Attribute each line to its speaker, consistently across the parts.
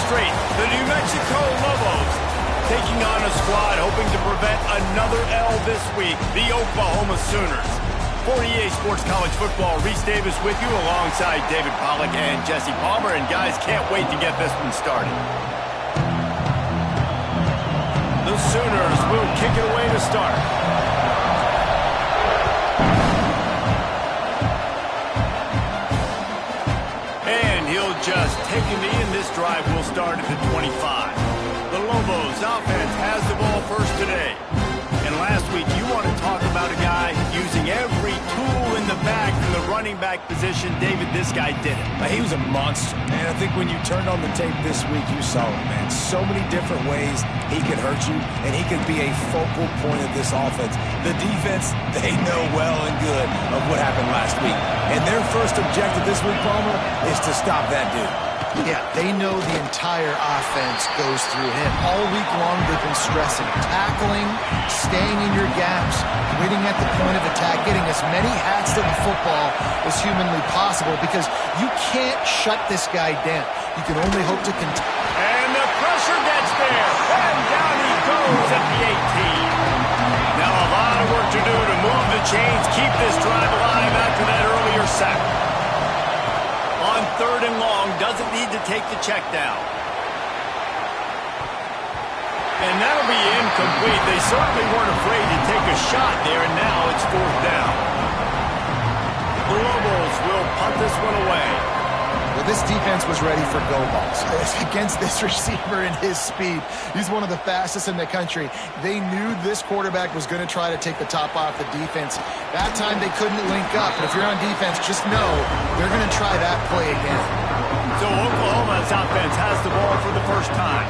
Speaker 1: straight. The New Mexico Lobos taking on a squad hoping to prevent another L this week, the Oklahoma Sooners. For EA Sports College Football, Reese Davis with you alongside David Pollack and Jesse Palmer. And guys, can't wait to get this one started. The Sooners will kick it away to start. And he'll just take a knee, and this drive will start at the 25. The Lobos offense has the ball first today. And last week, you want to talk about a guy using every tool in the bag from the running back position. David, this guy did it.
Speaker 2: He was a monster. And I think when you turned on the tape this week, you saw it, man. So many different ways he could hurt you, and he could be a focal point of this offense. The defense, they know well and good of what happened last week. And their first objective this week, Palmer, is to stop that dude.
Speaker 3: Yeah, they know the entire offense goes through him. All week long, they've been stressing tackling, staying in your gaps, winning at the point of attack, getting as many hats to the football as humanly possible, because you can't shut this guy down. You can only hope to continue.
Speaker 1: And the pressure gets there, and down he goes at the 18. Now a lot of work to do to move the chains, keep this drive alive after that earlier sack. On 3rd and long, doesn't need to take the check down. And that'll be incomplete. They certainly weren't afraid to take a shot there, and now it's 4th down. The Lobos will punt this one away.
Speaker 3: Well, this defense was ready for go balls. Against this receiver and his speed, he's one of the fastest in the country. They knew this quarterback was going to try to take the top off the defense. That time they couldn't link up, but if you're on defense, just know they're going to try that play again.
Speaker 1: So Oklahoma's offense has the ball for the first time.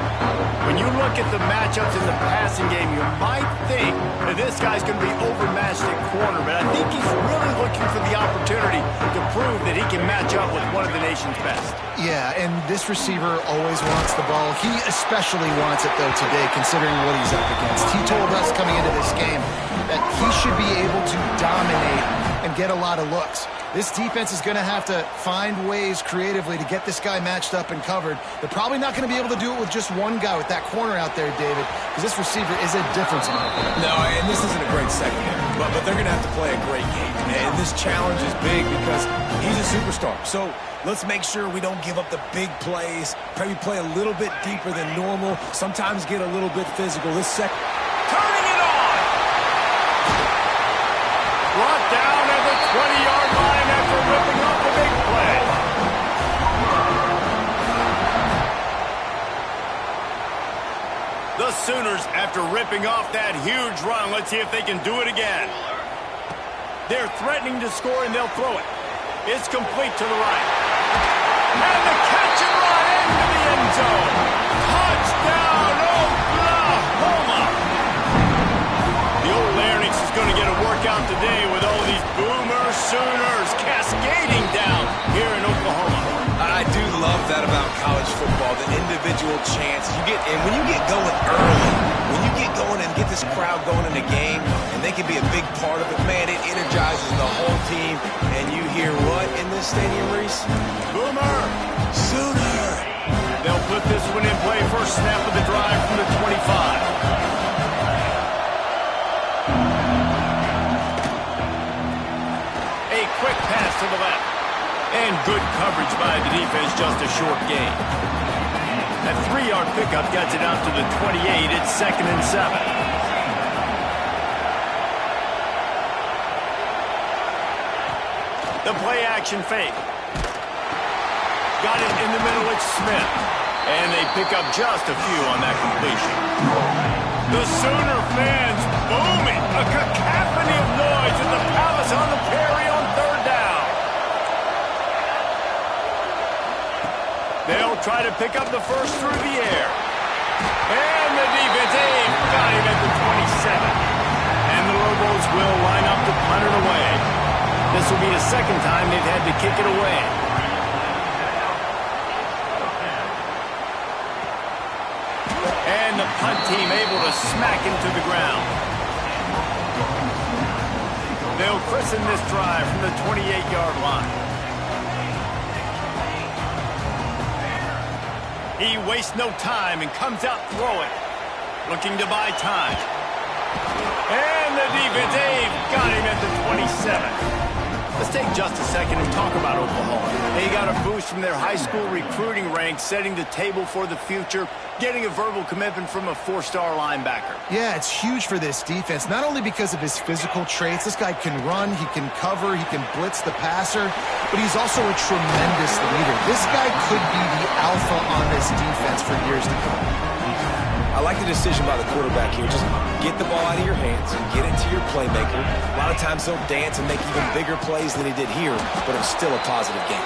Speaker 1: When you look at the matchups in the passing game, you might think that this guy's going to be overmatched at corner, but I think he's really looking for the opportunity to prove that he can match up with one of the nation's best.
Speaker 3: Yeah, and this receiver always wants the ball. He especially wants it, though, today, considering what he's up against. He told us coming into this game that he should be able to dominate and get a lot of looks. This defense is going to have to find ways creatively to get this guy matched up and covered. They're probably not going to be able to do it with just one guy with that corner out there, David, because this receiver is a difference maker.
Speaker 2: No, and this isn't a great secondary, but they're going to have to play a great game. And this challenge is big because he's a superstar. So let's make sure we don't give up the big plays, maybe play a little bit deeper than normal, sometimes get a little bit physical. This
Speaker 1: turning it on! Brought down at the 20-yard line after ripping off a big play. The Sooners, after ripping off that huge run, let's see if they can do it again. They're threatening to score, and they'll throw it. It's complete to the right. And the catch and run into the end zone. Touchdown, Oklahoma! The old Larynx is going to get a workout today with all these Boomer Sooners cascading down here in Oklahoma.
Speaker 2: I do love that about college football, the individual chance you get. And when you get going early, when you get going and get this crowd going in a game, and they can be a big part of it, man, it energizes the whole team. And you hear what in this stadium, Reese?
Speaker 1: Boomer!
Speaker 2: Sooner!
Speaker 1: They'll put this one in play. First snap of the drive from the 25. Quick pass to the left. And good coverage by the defense, just a short gain. That 3-yard pickup gets it out to the 28. It's 2nd and 7. The play action fake. Got it in the middle, it's Smith. And they pick up just a few on that completion. The Sooner fans booming. A cacophony of noise at the Palace on the Prairie on 3rd down. They'll try to pick up the first through the air. And the defense got him at the 27. And the Lobos will line up to punt it away. This will be the second time they've had to kick it away. And the punt team able to smack him to the ground. They'll christen this drive from the 28-yard line. He wastes no time and comes out throwing. Looking to buy time. And the defense, they've got him at the 27. Let's take just a second and talk about Oklahoma. They got a boost from their high school recruiting ranks, setting the table for the future, getting a verbal commitment from a 4-star linebacker.
Speaker 3: Yeah, it's huge for this defense, not only because of his physical traits. This guy can run, he can cover, he can blitz the passer, but he's also a tremendous leader. This guy could be the alpha on this defense for years to come.
Speaker 2: I like the decision by the quarterback here. Just get the ball out of your hands and get it to your playmaker. A lot of times they'll dance and make even bigger plays than he did here, but it was still a positive game.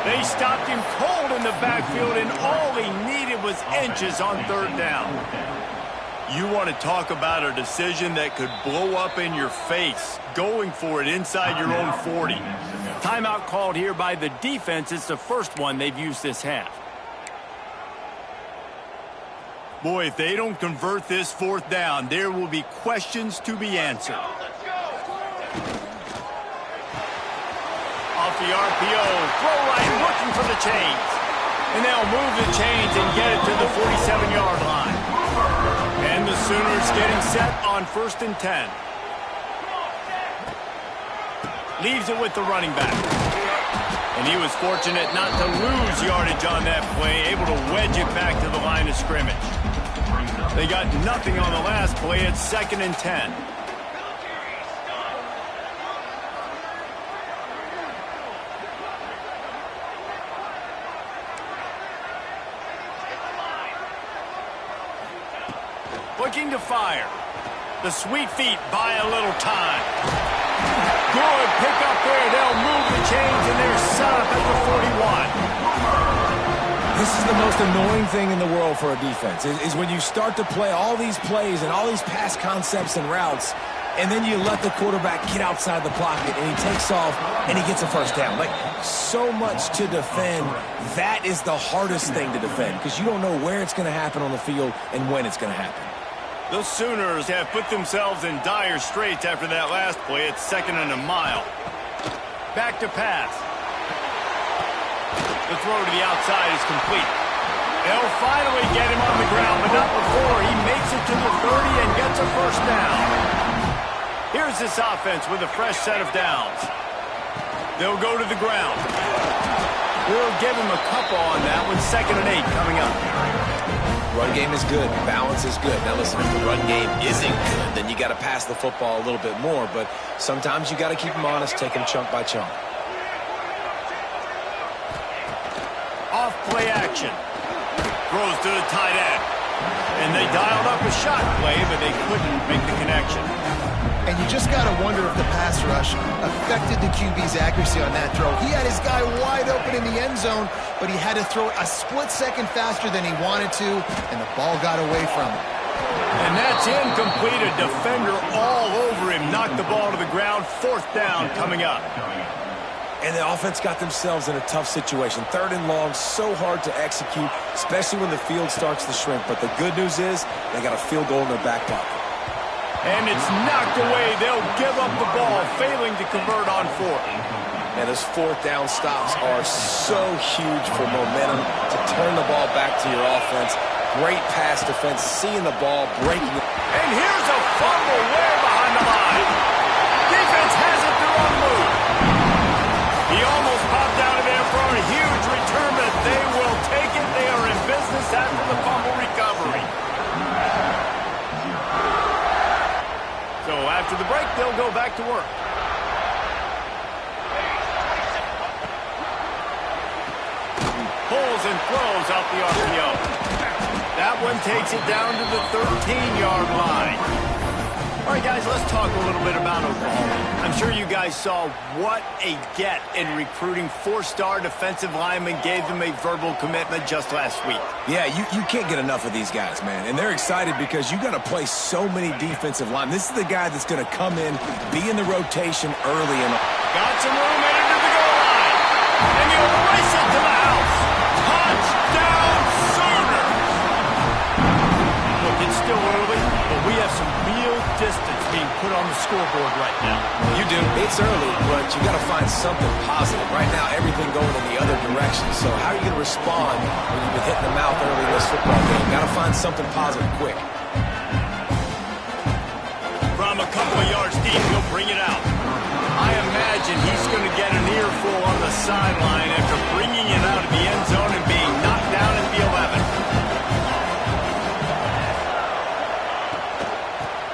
Speaker 1: They stopped him cold in the backfield, and all he needed was inches on 3rd down. You want to talk about a decision that could blow up in your face, going for it inside your own 40. Timeout called here by the defense. It's the first one they've used this half. Boy, if they don't convert this 4th down, there will be questions to be answered. Off the RPO, throw right, looking for the chains. And they'll move the chains and get it to the 47-yard line. And the Sooners getting set on 1st and 10. Leaves it with the running back. And he was fortunate not to lose yardage on that play, able to wedge it back to the line of scrimmage. They got nothing on the last play. It's 2nd and 10. Looking to fire. The sweet feet buy a little time. Good pick up there. They'll move the chains, and they're set up at the 41.
Speaker 2: This is the most annoying thing in the world for a defense, is when you start to play all these plays and all these pass concepts and routes, and then you let the quarterback get outside the pocket, and he takes off, and he gets a 1st down. Like, so much to defend. That is the hardest thing to defend, because you don't know where it's going to happen on the field and when it's going to happen.
Speaker 1: The Sooners have put themselves in dire straits after that last play. It's 2nd and a mile. Back to pass. The throw to the outside is complete. They'll finally get him on the ground, but not before he makes it to the 30 and gets a 1st down. Here's this offense with a fresh set of downs. They'll go to the ground. We'll give him a couple on that with 2nd and 8 coming up.
Speaker 2: Run game is good. Balance is good. Now listen, if the run game isn't good, then you got to pass the football a little bit more, but sometimes you got to keep them honest, take them chunk by chunk.
Speaker 1: Off play action. Throws to the tight end. And they dialed up a shot play, but they couldn't make the connection.
Speaker 3: And you just got to wonder if the pass rush affected the QB's accuracy on that throw. He had his guy wide open in the end zone, but he had to throw it a split second faster than he wanted to, and the ball got away from him.
Speaker 1: And that's incomplete. A defender all over him. Knocked the ball to the ground. 4th down coming up.
Speaker 2: And the offense got themselves in a tough situation. 3rd and long, so hard to execute, especially when the field starts to shrink. But the good news is they got a field goal in their back pocket.
Speaker 1: And it's knocked away. They'll give up the ball, failing to convert on 4th.
Speaker 2: And those 4th down stops are so huge for momentum to turn the ball back to your offense. Great pass defense, seeing the ball, breaking it.
Speaker 1: And here's a fumble way behind the line. Defense has it their own move. He almost popped out of there for a huge return, but they will take it. They are in business after the fumble recovery. So after the break, they'll go back to work. Pulls and throws out the RPO. That one takes it down to the 13-yard line. All right, guys, let's talk a little bit about Oklahoma. I'm sure you guys saw what a get in recruiting. 4-star defensive linemen gave them a verbal commitment just last week.
Speaker 2: Yeah, you can't get enough of these guys, man. And they're excited because you got to play so many defensive linemen. This is the guy that's going to come in, be in the rotation early.
Speaker 1: Got some room headed to the goal line. And he'll race it to the house. Touchdown, Sooners! Look, it's still early, but we have some real distance being put on the scoreboard right now.
Speaker 2: You do. It's early, but you got to find something positive. Right now, everything going in the other direction. So how are you going to respond when you've been hit in the mouth football game. Got to find something positive quick.
Speaker 1: From a couple of yards deep, he'll bring it out. I imagine he's going to get an earful on the sideline after bringing it out of the end zone and being knocked down at the 11.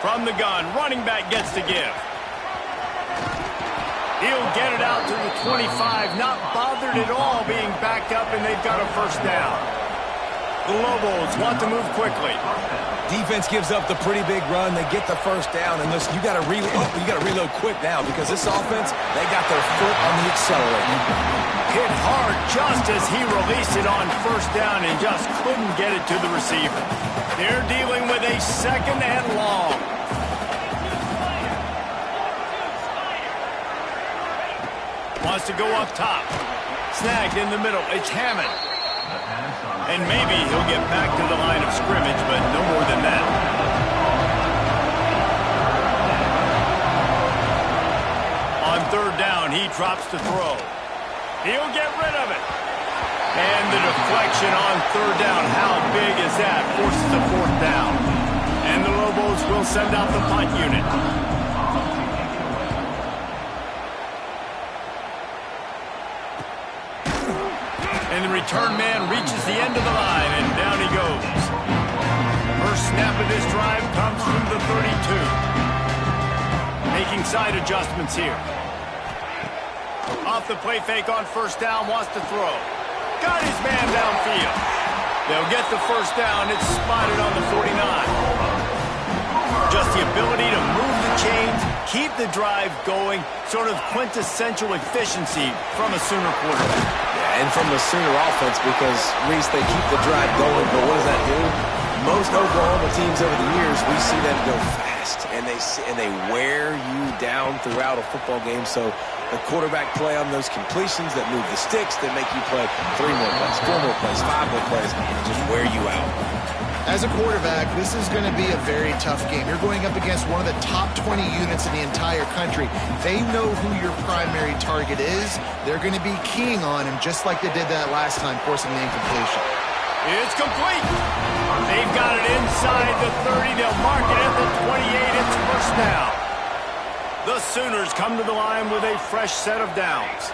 Speaker 1: From the gun, running back gets to give. He'll get it out to the 25, not bothered at all being backed up, and they've got a first down. The Lobos want to move quickly.
Speaker 2: Defense gives up the pretty big run. They get the first down, and listen, you got to reload quick now because this offense, they got their foot on the accelerator.
Speaker 1: Hit hard just as he released it on first down and just couldn't get it to the receiver. They're dealing with a second and long. Wants to go up top. Snagged in the middle. It's Hammond. And maybe he'll get back to the line of scrimmage, but no more than that. On third down, he drops to throw. He'll get rid of it. And the deflection on third down. How big is that? Forces a fourth down. And the Lobos will send out the punt unit. And the return man reaches the end of the line, and down he goes. First snap of this drive comes from the 32. Making side adjustments here. Off the play fake on first down, wants to throw. Got his man downfield. They'll get the first down. It's spotted on the 49. Just the ability to move the chains, keep the drive going, sort of quintessential efficiency from a Sooner quarterback.
Speaker 2: Yeah, and from the Sooner offense because, Reese, they keep the drive going, but what does that do? Most Oklahoma teams over the years, we see them go fast, and they wear you down throughout a football game. So the quarterback play on those completions that move the sticks, that make you play 3 more plays, 4 more plays, 5 more plays, and just wear you out.
Speaker 3: As a quarterback, this is going to be a very tough game. You're going up against one of the top 20 units in the entire country. They know who your primary target is. They're going to be keying on him just like they did that last time, forcing the incompletion.
Speaker 1: It's complete. They've got it inside the 30. They'll mark it at the 28. It's first down. The Sooners come to the line with a fresh set of downs.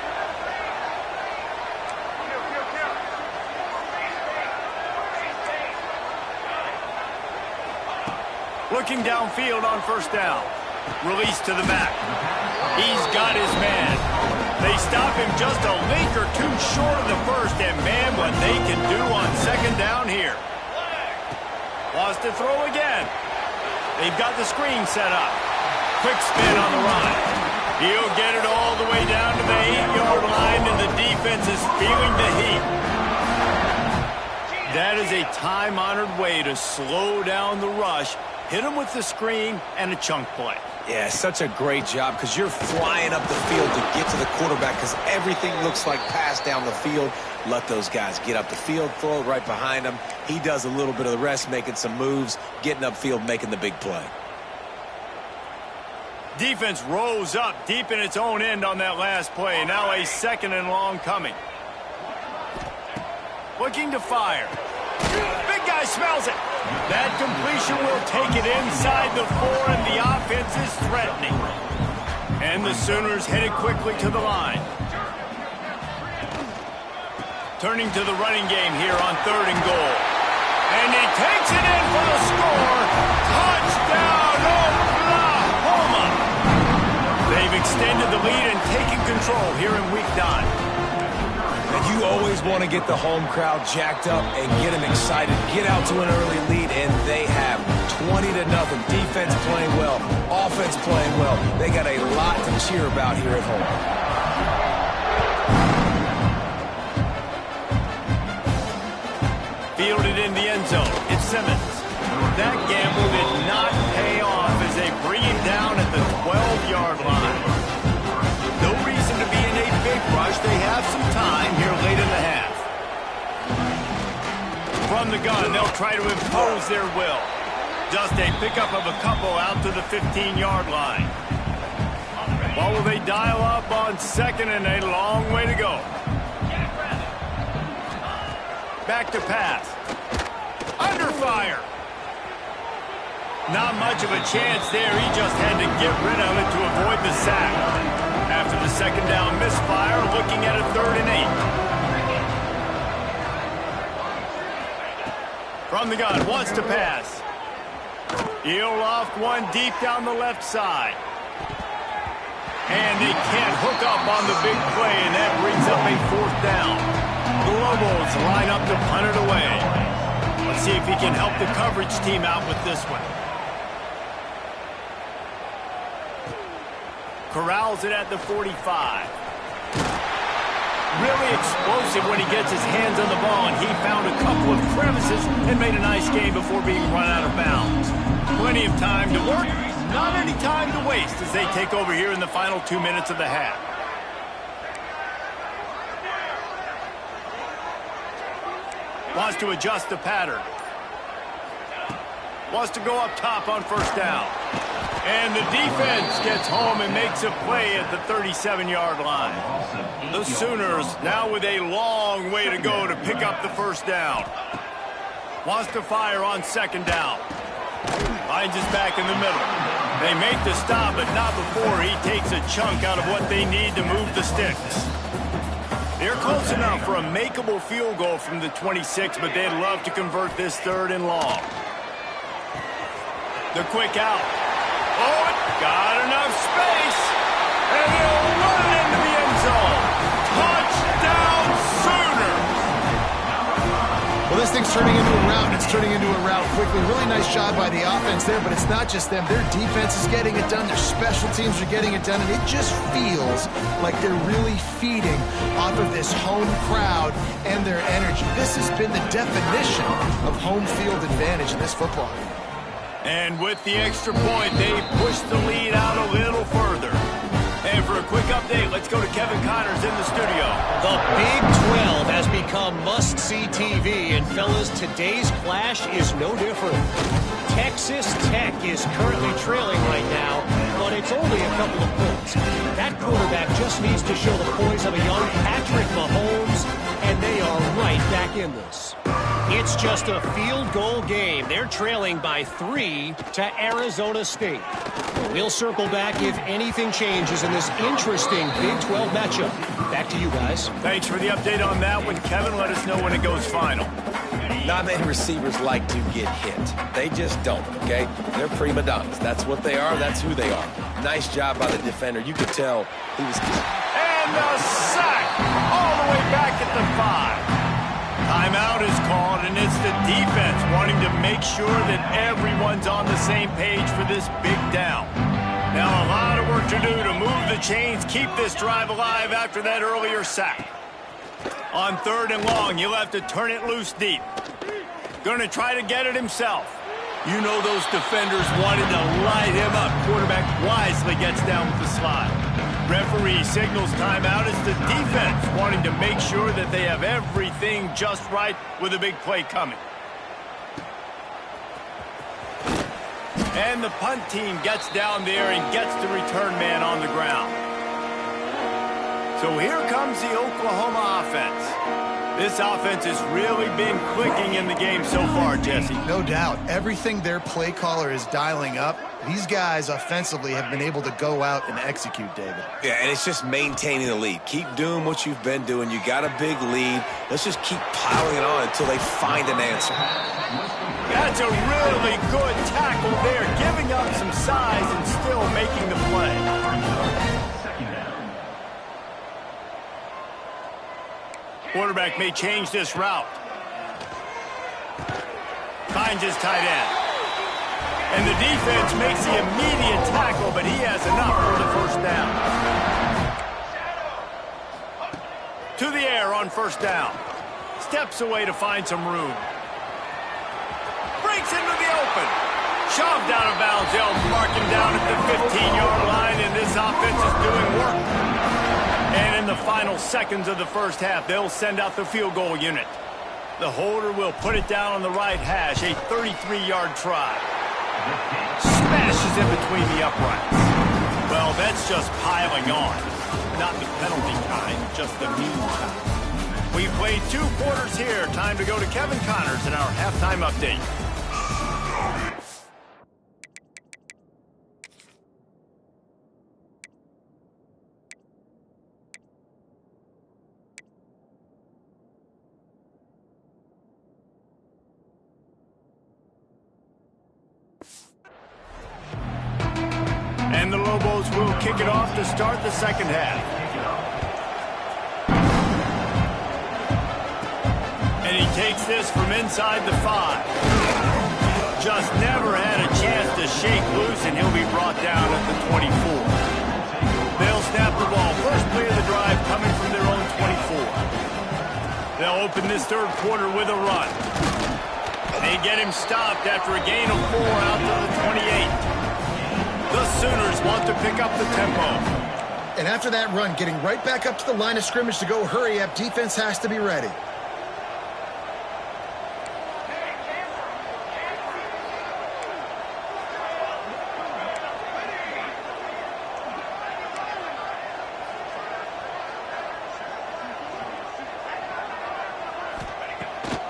Speaker 1: Looking downfield on first down. Release to the back. He's got his man. They stop him just a link or two short of the first, and man, what they can do on second down here. Wants to throw again. They've got the screen set up. Quick spin on the run. He'll get it all the way down to the 8-yard line, and the defense is feeling the heat. That is a time-honored way to slow down the rush. Hit him with the screen and a chunk play.
Speaker 2: Yeah, such a great job because you're flying up the field to get to the quarterback because everything looks like pass down the field. Let those guys get up the field, throw it right behind him. He does a little bit of the rest, making some moves, getting upfield, making the big play.
Speaker 1: Defense rose up deep in its own end on that last play. Now a second and long coming. Looking to fire. Big guy smells it. That completion will take it inside the 4, and the offense is threatening. And the Sooners headed quickly to the line. Turning to the running game here on third and goal. And he takes it in for the score. Touchdown, Oklahoma! They've extended the lead and taken control here in week 9.
Speaker 2: And you always want to get the home crowd jacked up and get them excited. Get out to an early lead, and they have 20-0. Defense playing well, offense playing well. They got a lot to cheer about here at home.
Speaker 1: Fielded in the end zone. It's Simmons. That gamble did not pay off as they bring him down at the 12-yard line. No reason to be in a big rush. They have some time here late in the half. From the gun, they'll try to impose their will. Just a pickup of a couple out to the 15-yard line. What will they dial up on second, and a long way to go. Back to pass. Under fire. Not much of a chance there. He just had to get rid of it to avoid the sack. After the second down misfire, looking at a 3rd and 8. From the gun, wants to pass. He'll loft one deep down the left side. And they can't hook up on the big play, and that brings up a 4th down. The Lobos line up to punt it away. Let's see if he can help the coverage team out with this one. Corrals it at the 45. Really explosive when he gets his hands on the ball, and he found a couple of crevices and made a nice game before being run out of bounds. Plenty of time to work, not any time to waste as they take over here in the final 2 minutes of the half. Wants to adjust the pattern. Wants to go up top on 1st down. And the defense gets home and makes a play at the 37-yard line. The Sooners now with a long way to go to pick up the 1st down. Wants to fire on 2nd down. Finds his back in the middle. They make the stop, but not before he takes a chunk out of what they need to move the sticks. They're close enough for a makeable field goal from the 26, but they'd love to convert this 3rd and long. The quick out. Oh, it got enough space. And they'll run it into the end zone. Touchdown, Sooners!
Speaker 3: Well, this thing's turning into a rout, and it's turning into a rout quickly. Really nice job by the offense there, but it's not just them. Their defense is getting it done. Their special teams are getting it done, and it just feels like they're really feeding off of this home crowd and their energy. This has been the definition of home field advantage in this football game.
Speaker 1: And with the extra point, they push the lead out a little further. And for a quick update, let's go to Kevin Connors in the studio.
Speaker 4: The Big 12 has become must-see TV, and fellas, today's clash is no different. Texas Tech is currently trailing right now, but it's only a couple of points. That quarterback just needs to show the poise of a young Patrick Mahomes, and they are right back in this. It's just a field goal game. They're trailing by 3 to Arizona State. We'll circle back if anything changes in this interesting Big 12 matchup. Back to you guys.
Speaker 1: Thanks for the update on that one, Kevin. Let us know when it goes final.
Speaker 2: Not many receivers like to get hit. They just don't, okay? They're prima donnas. That's what they are. That's who they are. Nice job by the defender. You could tell he was...
Speaker 1: And the sack all the way back at the 5. Timeout is called, and it's the defense wanting to make sure that everyone's on the same page for this big down. Now a lot of work to do to move the chains, keep this drive alive after that earlier sack. On 3rd and long, you'll have to turn it loose deep. Gonna try to get it himself. You know those defenders wanted to light him up. Quarterback wisely gets down with the slide. Referee signals timeout as the defense wanting to make sure that they have everything just right with a big play coming. And the punt team gets down there and gets the return man on the ground. So here comes the Oklahoma offense. This offense has really been clicking in the game so far, Jesse.
Speaker 3: No doubt. Everything their play caller is dialing up, these guys offensively have been able to go out and execute, David.
Speaker 2: Yeah, and it's just maintaining the lead. Keep doing what you've been doing. You got a big lead. Let's just keep piling it on until they find an answer.
Speaker 1: That's a really good tackle there, giving up some size and still making the play. Quarterback may change this route. Finds his tight end. And the defense makes the immediate tackle, but he has enough for the 1st down. To the air on 1st down. Steps away to find some room. Breaks into the open. Shoved out of bounds. They'll mark him down at the 15-yard line, and this offense is doing work. And in the final seconds of the 1st half, they'll send out the field goal unit. The holder will put it down on the right hash, a 33-yard try. Smashes in between the uprights. Well, that's just piling on. Not the penalty kind, just the mean kind. We played 2 quarters here. Time to go to Kevin Connors in our halftime update. And the Lobos will kick it off to start the second half. And he takes this from inside the 5. Just never had a chance to shake loose, and he'll be brought down at the 24. They'll snap the ball. First play of the drive coming from their own 24. They'll open this third quarter with a run. They get him stopped after a gain of 4 out to the 28. The Sooners want to pick up the tempo.
Speaker 3: And after that run, getting right back up to the line of scrimmage to go hurry up, defense has to be ready.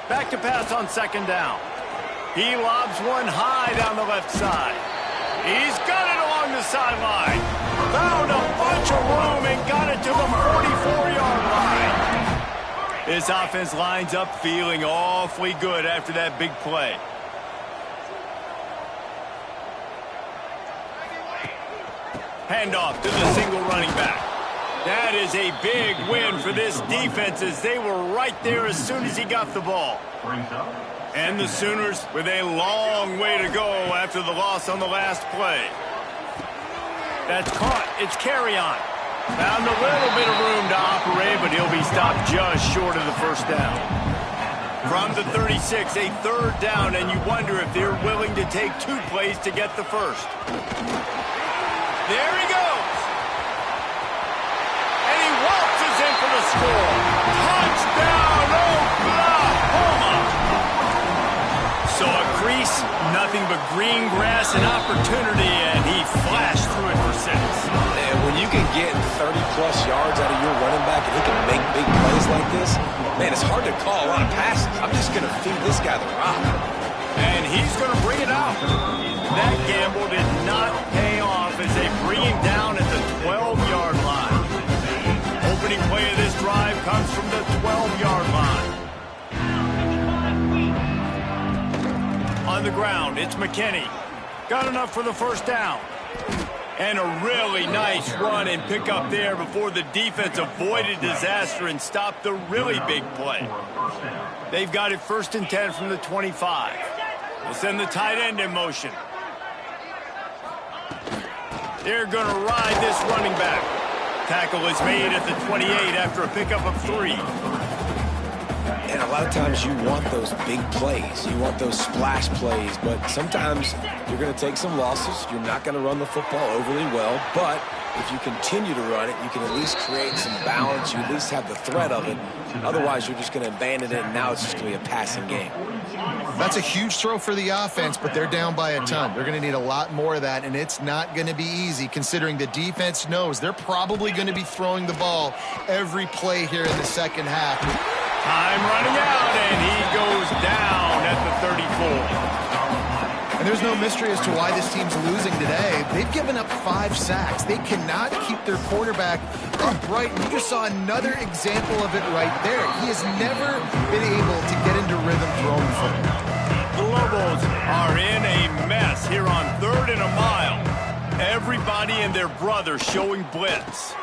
Speaker 1: Back to pass on second down. He lobs one high down the left side. He's got it along the sideline. Found a bunch of room and got it to the 44-yard line. His offense lines up feeling awfully good after that big play. Handoff to the single running back. That is a big win for this defense as they were right there as soon as he got the ball. And the Sooners with a long way to go after the loss on the last play. That's caught. It's Carry-On. Found a little bit of room to operate, but he'll be stopped just short of the first down. From the 36, a third down, and you wonder if they're willing to take 2 plays to get the first. There he goes. And he waltzes in for the score. Touchdown, Oklahoma! So a crease, nothing but green grass and opportunity, and he flashed through it for 6.
Speaker 2: And when you can get 30-plus yards out of your running back and he can make big plays like this, man, it's hard to call a lot of passes. I'm just going to feed this guy the rock.
Speaker 1: And he's going to bring it out. That gamble did not pay off as they bring him down at the 12-yard line. Opening play of this drive comes from the 12-yard line. On the ground, it's McKinney. Got enough for the first down. And a really nice run and pick up there before the defense avoided disaster and stopped the really big play. They've got it 1st and 10 from the 25. They'll send the tight end in motion. They're going to ride this running back. Tackle is made at the 28 after a pickup of 3.
Speaker 2: And a lot of times you want those big plays. You want those splash plays. But sometimes you're going to take some losses. You're not going to run the football overly well. But if you continue to run it, you can at least create some balance. You at least have the threat of it. Otherwise, you're just going to abandon it, and now it's just going to be a passing game.
Speaker 3: That's a huge throw for the offense, but they're down by a ton. They're going to need a lot more of that, and it's not going to be easy considering the defense knows they're probably going to be throwing the ball every play here in the second half.
Speaker 1: Time running out, and he goes down at the 34.
Speaker 3: And there's no mystery as to why this team's losing today. They've given up 5 sacks. They cannot keep their quarterback upright. And you just saw another example of it right there. He has never been able to get into rhythm throwing the football.
Speaker 1: The Lobos are in a mess here on 3rd and a mile. Everybody and their brother showing blitz.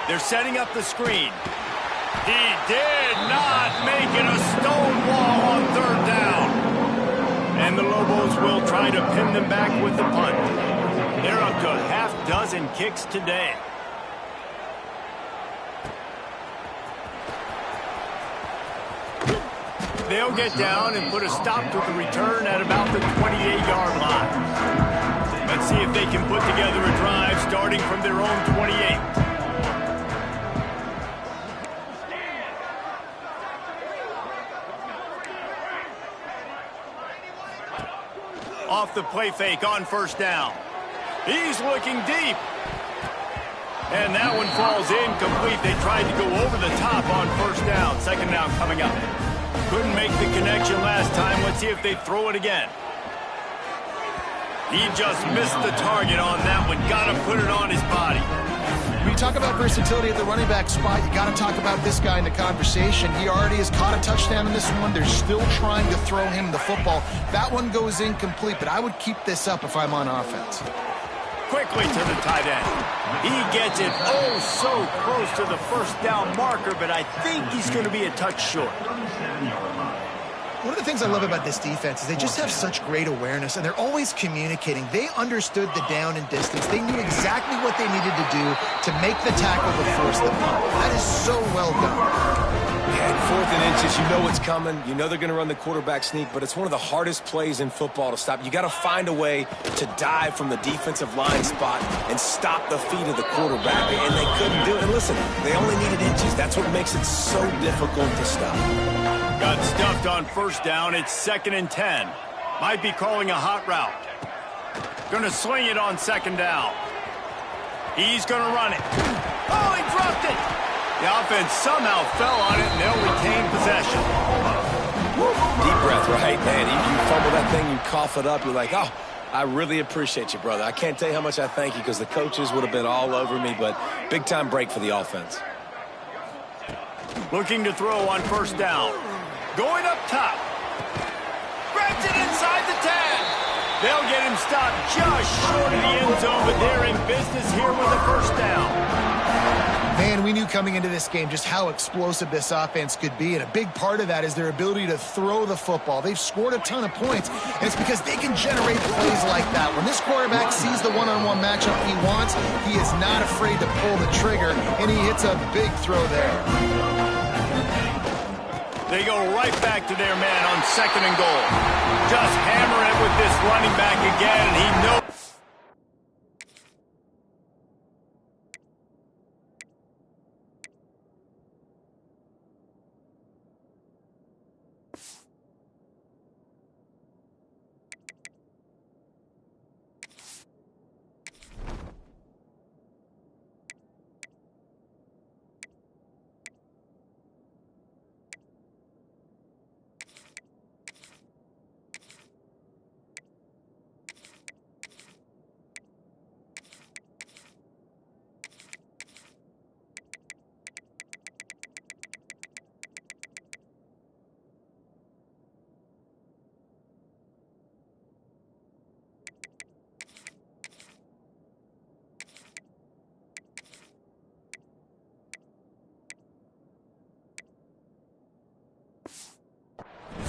Speaker 1: They're setting up the screen. He did not make it a stonewall on 3rd down. And the Lobos will try to pin them back with the punt. They're up to a 6 kicks today. They'll get down and put a stop to the return at about the 28-yard line. Let's see if they can put together a drive starting from their own 28. Off the play fake on 1st down. He's looking deep. And that one falls incomplete. They tried to go over the top on first down. Second down coming up. Couldn't make the connection last time. Let's see if they throw it again. He just missed the target on that one. Got to put it on his body.
Speaker 3: When you talk about versatility at the running back spot, you got to talk about this guy in the conversation. He already has caught a touchdown in this one. They're still trying to throw him the football. That one goes incomplete, but I would keep this up if I'm on offense.
Speaker 1: Quickly to the tight end. He gets it so close to the first down marker, but I think he's going to be a touch short.
Speaker 3: One of the things I love about this defense is they just have such great awareness, and they're always communicating. They understood the down and distance. They knew exactly what they needed to do to make the tackle to force the punt. That is so well done.
Speaker 2: Yeah, 4th and inches, you know what's coming. You know they're going to run the quarterback sneak, but it's one of the hardest plays in football to stop. You got to find a way to dive from the defensive line spot and stop the feet of the quarterback, and they couldn't do it. And listen, they only needed inches. That's what makes it so difficult to stop.
Speaker 1: Got stuffed on first down. It's 2nd and 10. Might be calling a hot route. Gonna sling it on 2nd down. He's gonna run it. Oh, he dropped it. The offense somehow fell on it, and they'll retain possession.
Speaker 2: Deep breath, right? Man, you fumble that thing, you cough it up, you're like, oh, I really appreciate you, brother. I can't tell you how much I thank you because the coaches would have been all over me, but big-time break for the offense.
Speaker 1: Looking to throw on first down. Going up top. Grabs it inside the 10. They'll get him stopped just short of the end zone, but they're in business here with a first down.
Speaker 3: Man, we knew coming into this game just how explosive this offense could be, and a big part of that is their ability to throw the football. They've scored a ton of points, and it's because they can generate plays like that. When this quarterback sees the one-on-one matchup he wants, he is not afraid to pull the trigger, and he hits a big throw there.
Speaker 1: They go right back to their man on 2nd and goal. Just hammer it with this running back again, and he knows.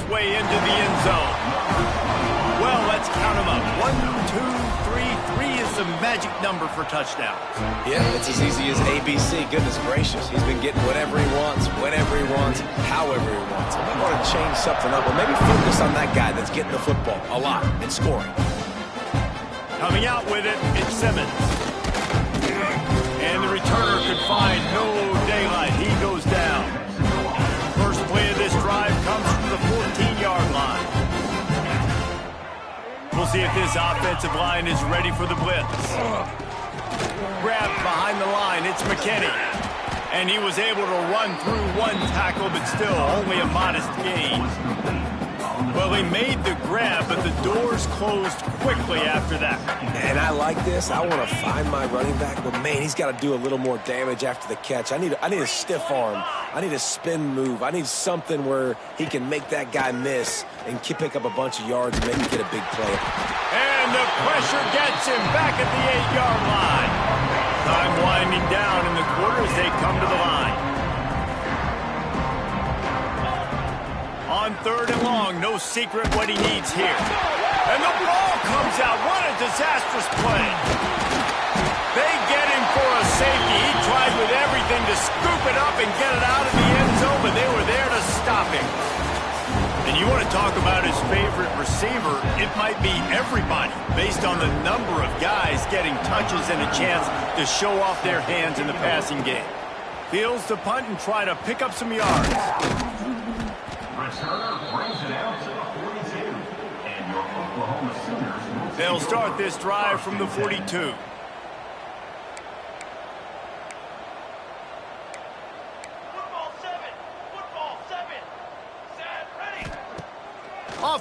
Speaker 1: Way into the end zone. Well, let's count them up. 1, 2, 3. 3 is the magic number for touchdowns.
Speaker 2: Yeah, it's as easy as ABC. Goodness gracious. He's been getting whatever he wants, whenever he wants, however he wants. I might want to change something up, or maybe focus on that guy that's getting the football a lot and scoring.
Speaker 1: Coming out with it, it's Simmons. And the returner could find no daylight. He goes down. First play of this drive comes from the 14-yard line. We'll see if this offensive line is ready for the blitz. Grabbed behind the line, it's McKinney. And he was able to run through one tackle, but still only a modest gain. Well, he made the grab, but the doors closed quickly after that.
Speaker 2: And I like this. I want to find my running back, but man, he's got to do a little more damage after the catch. I need a stiff arm. I need a spin move. I need something where he can make that guy miss and pick up a bunch of yards and maybe get a big play.
Speaker 1: And the pressure gets him back at the 8-yard line. Time winding down in the quarter as they come to the line. On 3rd and long, no secret what he needs here. And the ball comes out. What a disastrous play. They get him for a safety. He tried with everything to scoop it up and get it out of the end zone, but they were there to stop him. And you want to talk about his favorite receiver, it might be everybody, based on the number of guys getting touches and a chance to show off their hands in the passing game. Fields to punt and try to pick up some yards. They'll start this drive from the 42.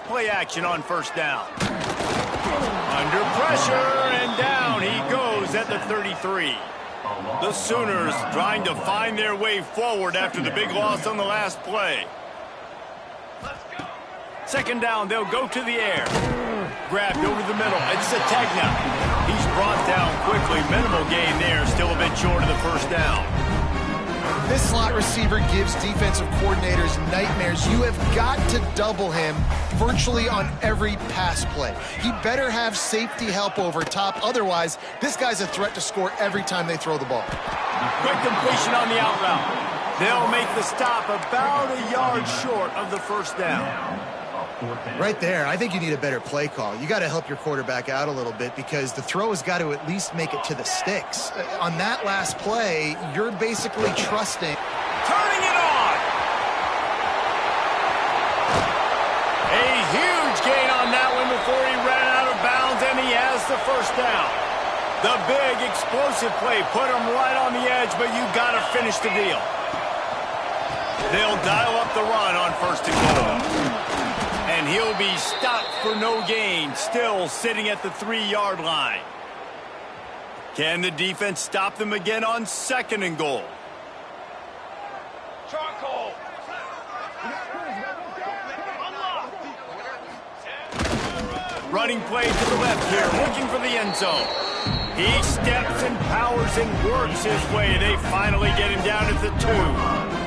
Speaker 1: play action on first down. Under pressure, and down he goes at the 33. The Sooners trying to find their way forward after the big loss on the last play. Second down, they'll go to the air. Grabbed over the middle. It's Sategna. He's brought down quickly. Minimal gain there. Still a bit short of the first down.
Speaker 3: This slot receiver gives defensive coordinators nightmares. You have got to double him virtually on every pass play. He better have safety help over top. Otherwise, this guy's a threat to score every time they throw the ball.
Speaker 1: Quick completion on the out route. They'll make the stop about a yard short of the first down.
Speaker 3: Right there, I think you need a better play call. You got to help your quarterback out a little bit because the throw has got to at least make it to the sticks. On that last play, you're basically trusting.
Speaker 1: Turning it on! A huge gain on that one before he ran out of bounds, and he has the first down. The big explosive play put him right on the edge, but you got to finish the deal. They'll dial up the run on first and goal. And he'll be stopped for no gain, still sitting at the 3-yard line. Can the defense stop them again on second and goal? Charcoal. Running play to the left here, looking for the end zone. He steps and powers and works his way. They finally get him down at the 2.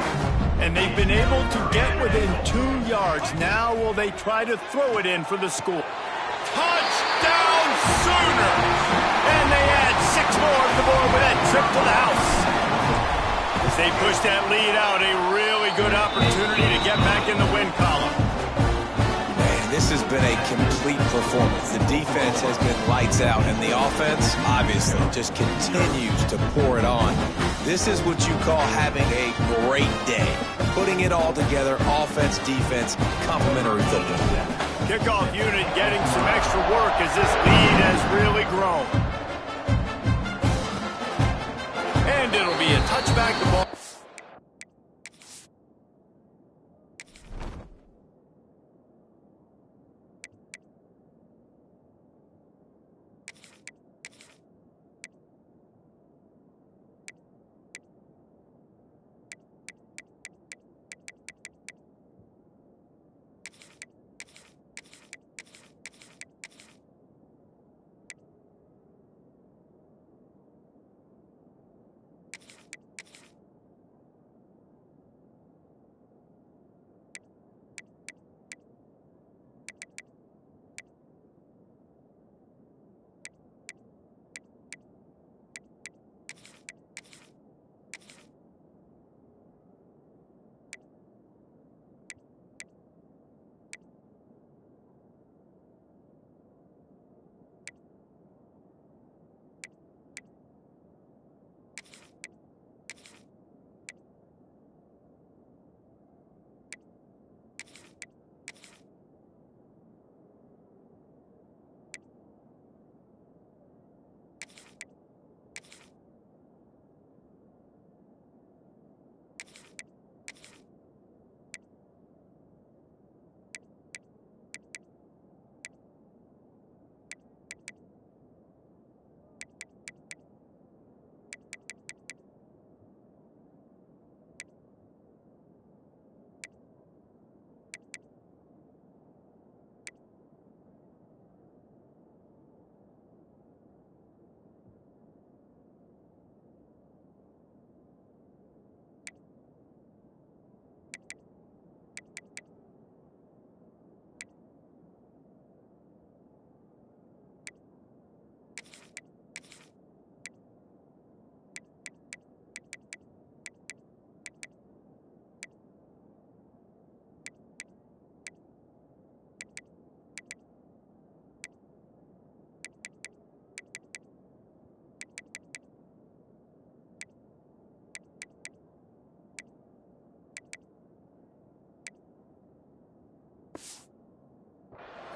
Speaker 1: And they've been able to get within 2 yards. Now will they try to throw it in for the score? Touchdown Sooners! And they add 6 more to the board with that trip to the house. As they push that lead out, a really good opportunity to get back in the win column.
Speaker 2: Man, this has been a complete performance. The defense has been lights out, and the offense, obviously, just continues to pour it on. This is what you call having a great day. Putting it all together, offense, defense, complimentary football.
Speaker 1: Kickoff unit getting some extra work as this lead has really grown. And it'll be a touchback to ball.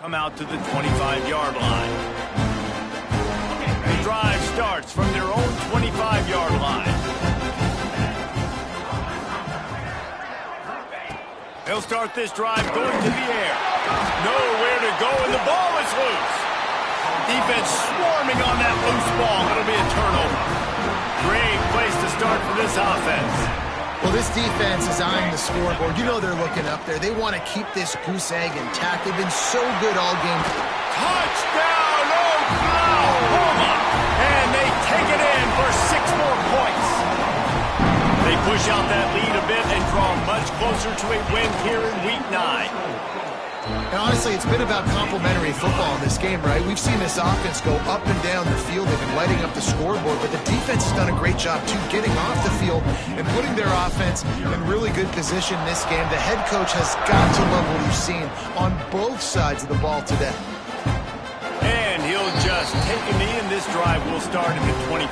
Speaker 1: Come out to the 25-yard line. The drive starts from their own 25-yard line. They'll start this drive going to the air. Nowhere to go, and the ball is loose. Defense swarming on that loose ball. It'll be a turnover. Great place to start for this offense.
Speaker 3: Well, this defense is eyeing the scoreboard. You know they're looking up there. They want to keep this goose egg intact. They've been so good all game.
Speaker 1: Touchdown, Oklahoma! And they take it in for 6 more points. They push out that lead a bit and draw much closer to a win here in Week 9.
Speaker 3: And honestly, it's been about complementary football in this game, right? We've seen this offense go up and down the field. They've been lighting up the scoreboard, but the defense has done a great job, too, getting off the field and putting their offense in really good position in this game. The head coach has got to love what he's seen on both sides of the ball today.
Speaker 1: And he'll just take a knee, and this drive will start at the 25.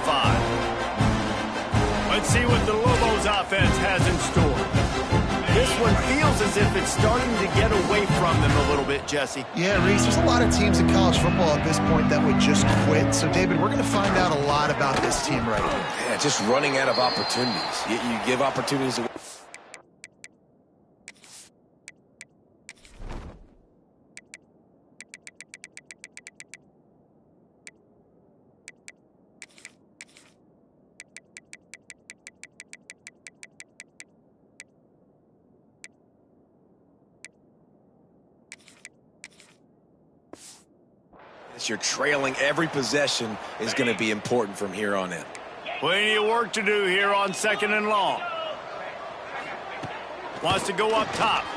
Speaker 1: Let's see what the Lobos offense has in store. This one feels as if it's starting to get away from them a little bit, Jesse.
Speaker 3: Yeah, Reese, there's a lot of teams in college football at this point that would just quit. So, David, we're going to find out a lot about this team right now.
Speaker 2: Yeah, just running out of opportunities. You give opportunities away. You're trailing. Every possession is going to be important from here on in.
Speaker 1: Plenty of work to do here on 2nd and long. Wants to go up top.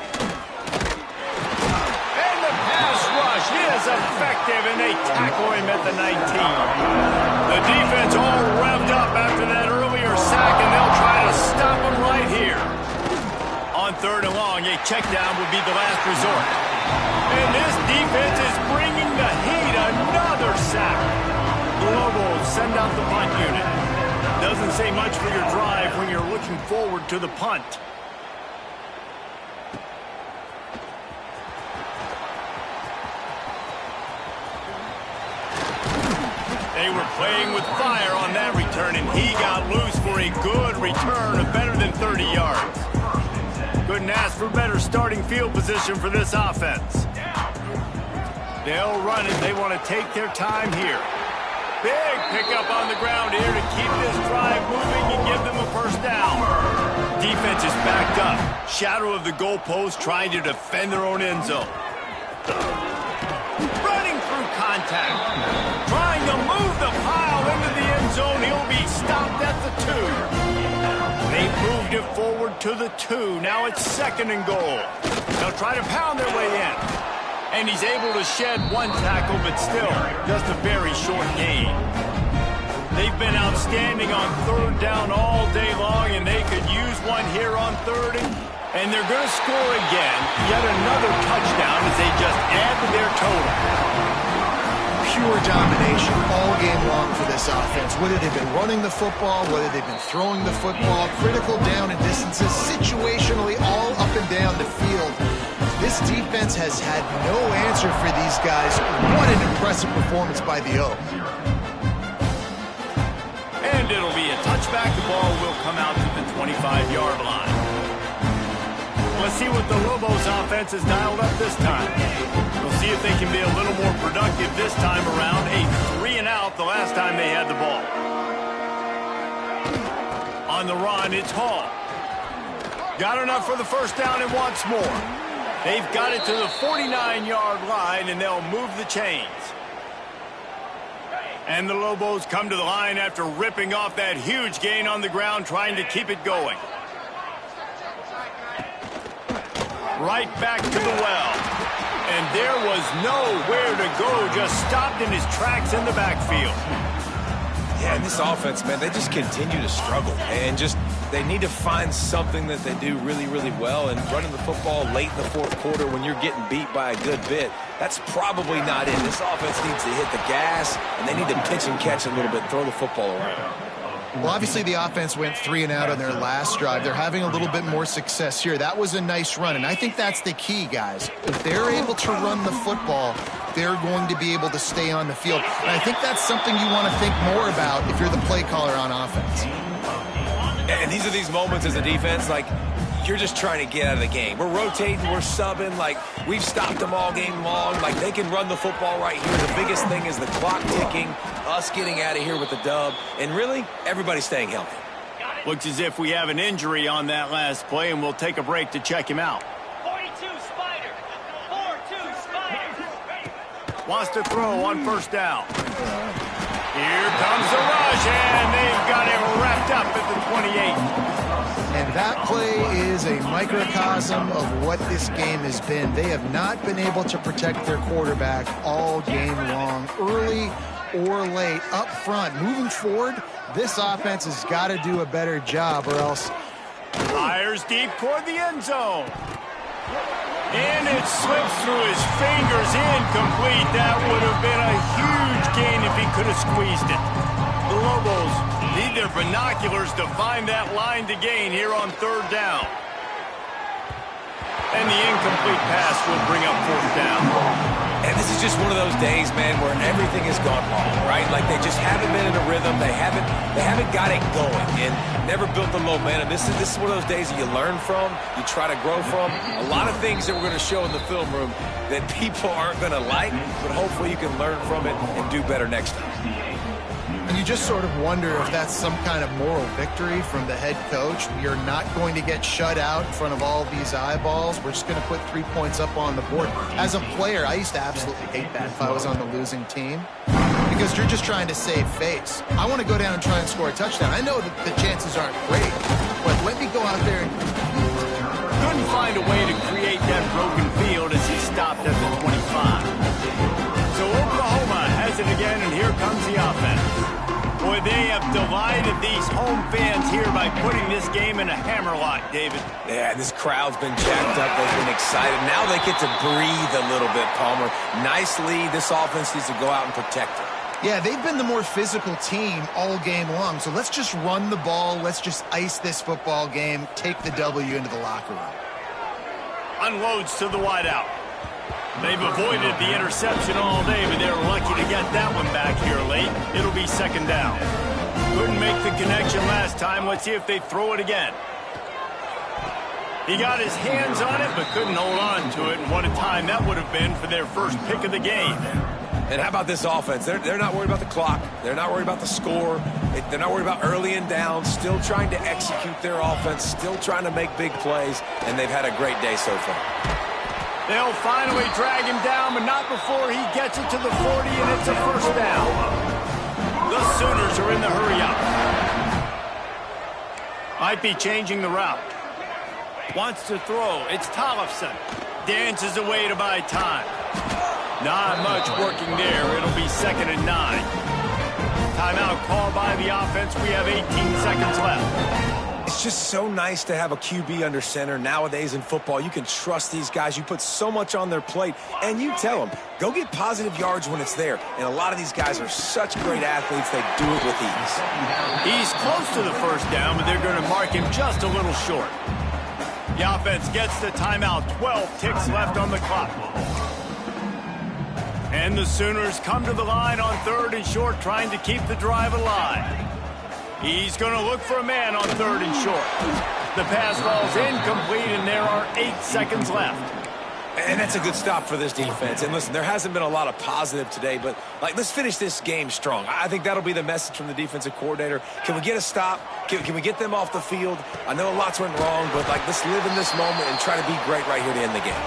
Speaker 1: And the pass rush is effective, and they tackle him at the 19. The defense all revved up after that earlier sack, and they'll try to stop him right here. On 3rd and long, a check down would be the last resort. And this defense is bringing the heat. Another sack. The Lobos send out the punt unit. Doesn't say much for your drive when you're looking forward to the punt. They were playing with fire on that return, and he got loose for a good return of better than 30 yards. Couldn't ask for better starting field position for this offense. They'll run it. They want to take their time here. Big pickup on the ground here to keep this drive moving and give them a first down. Defense is backed up. Shadow of the goalpost trying to defend their own end zone. Running through contact. Trying to move the pile into the end zone. He'll be stopped at the 2. They moved it forward to the 2. Now it's 2nd and goal. They'll try to pound their way in. And he's able to shed one tackle, but still, just a very short gain. They've been outstanding on 3rd down all day long, and they could use one here on 3rd. And they're going to score again. Yet another touchdown as they just add to their total.
Speaker 3: Pure domination all game long for this offense. Whether they've been running the football, whether they've been throwing the football, critical down and distances, situationally all up and down the field. This defense has had no answer for these guys. What an impressive performance by the O.
Speaker 1: And it'll be a touchback. The ball will come out to the 25-yard line. Let's see what the Lobos offense has dialed up this time. We'll see if they can be a little more productive this time around. A 3-and-out the last time they had the ball. On the run, it's Hall. Got enough for the first down and wants more. They've got it to the 49-yard line, and they'll move the chains. And the Lobos come to the line after ripping off that huge gain on the ground, trying to keep it going. Right back to the well. And there was nowhere to go, just stopped in his tracks in the backfield.
Speaker 2: Yeah, and this offense, man, they just continue to struggle. And they need to find something that they do really, really well. And running the football late in the 4th quarter when you're getting beat by a good bit, that's probably not it. This offense needs to hit the gas, and they need to pitch and catch a little bit, throw the football around.
Speaker 3: Well, obviously the offense went 3-and-out on their last drive. They're having a little bit more success here. That was a nice run, and I think that's the key, guys. If they're able to run the football, they're going to be able to stay on the field. And I think that's something you want to think more about if you're the play caller on offense.
Speaker 2: And these are these moments as a defense, like, you're just trying to get out of the game. We're rotating, we're subbing, like we've stopped them all game long. Like they can run the football right here. The biggest thing is the clock ticking, us getting out of here with the dub, and really, everybody staying healthy.
Speaker 1: Looks as if we have an injury on that last play, and we'll take a break to check him out.
Speaker 5: 42 Spider. 4-2 Spider.
Speaker 1: Wants to throw on first down. Here comes the rush, and they've got it wrapped up at the 28.
Speaker 3: And that play is a microcosm of what this game has been. They have not been able to protect their quarterback all game long, early or late, up front. Moving forward, this offense has got to do a better job, or else.
Speaker 1: Fires deep toward the end zone. And it slips through his fingers, incomplete. That would have been a huge gain if he could have squeezed it. The Lobos need their binoculars to find that line to gain here on third down. And the incomplete pass will bring up fourth down.
Speaker 2: And this is just one of those days, man, where everything has gone wrong, right? Like they just haven't been in a rhythm. They haven't got it going and never built the momentum. This is one of those days that you learn from, you try to grow from. A lot of things that we're going to show in the film room that people aren't going to like, but hopefully you can learn from it and do better next time.
Speaker 3: And you just sort of wonder if that's some kind of moral victory from the head coach. You're not going to get shut out in front of all these eyeballs. We're just going to put 3 points up on the board. As a player, I used to absolutely hate that if I was on the losing team, because you're just trying to save face. I want to go down and try and score a touchdown. I know that the chances aren't great, but let me go out there and
Speaker 1: Couldn't find a way to create that broken field as he stopped at the 25. So Oklahoma has it again, and here comes the offense. Boy, they have delighted these home fans here by putting this game in a hammerlock, David.
Speaker 2: Yeah, this crowd's been jacked up. They've been excited. Now they get to breathe a little bit, Palmer. Nice lead. This offense needs to go out and protect it.
Speaker 3: Yeah, they've been the more physical team all game long. So let's just run the ball. Let's just ice this football game, take the W into the locker room.
Speaker 1: Unloads to the wideout. They've avoided the interception all day, but they're lucky to get that one back here late. It'll be second down. Couldn't make the connection last time. Let's see if they throw it again. He got his hands on it, but couldn't hold on to it. And what a time that would have been for their first pick of the game.
Speaker 2: And how about this offense? They're not worried about the clock. They're not worried about the score. They're not worried about early and down. Still trying to execute their offense. Still trying to make big plays. And they've had a great day so far.
Speaker 1: They'll finally drag him down, but not before he gets it to the 40, and it's a first down. The Sooners are in the hurry-up. Might be changing the route. Wants to throw. It's Tollefson. Dances away to buy time. Not much working there. It'll be second and 9. Timeout called by the offense. We have 18 seconds left.
Speaker 2: It's just so nice to have a QB under center. Nowadays in football, you can trust these guys. You put so much on their plate, and you tell them, go get positive yards when it's there. And a lot of these guys are such great athletes, they do it with ease.
Speaker 1: He's close to the first down, but they're going to mark him just a little short. The offense gets the timeout. 12 ticks left on the clock. And the Sooners come to the line on third and short, trying to keep the drive alive. He's going to look for a man on third and short. The pass falls incomplete, and there are 8 seconds left.
Speaker 2: And that's a good stop for this defense. And listen, there hasn't been a lot of positive today, but let's finish this game strong. I think that'll be the message from the defensive coordinator. Can we get a stop? Can we get them off the field? I know lots went wrong, but let's live in this moment and try to be great right here to end the game.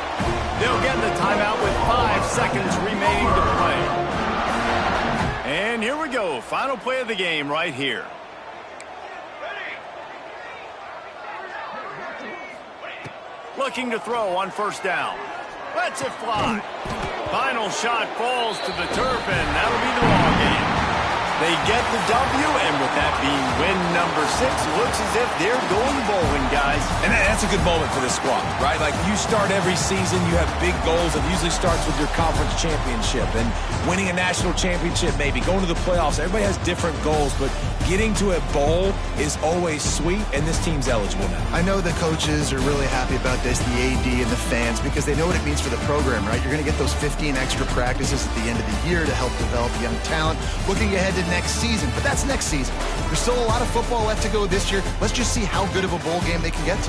Speaker 1: They'll get the timeout with 5 seconds remaining to play. And here we go. Final play of the game right here. Looking to throw on first down. Lets it fly. Final shot falls to the turf, and that'll be the ball game. They get the W, and with that being win number 6, looks as if they're going bowling, guys.
Speaker 2: And that's a good moment for this squad, right? Like, you start every season, you have big goals. It usually starts with your conference championship and winning a national championship, maybe going to the playoffs. Everybody has different goals, but getting to a bowl is always sweet, and this team's eligible now.
Speaker 3: I know the coaches are really happy about this, the AD and the fans, because they know what it means for the program, right? You're going to get those 15 extra practices at the end of the year to help develop young talent. Looking ahead to next season, but that's next season. There's still a lot of football left to go this year. Let's just see how good of a bowl game they can get to.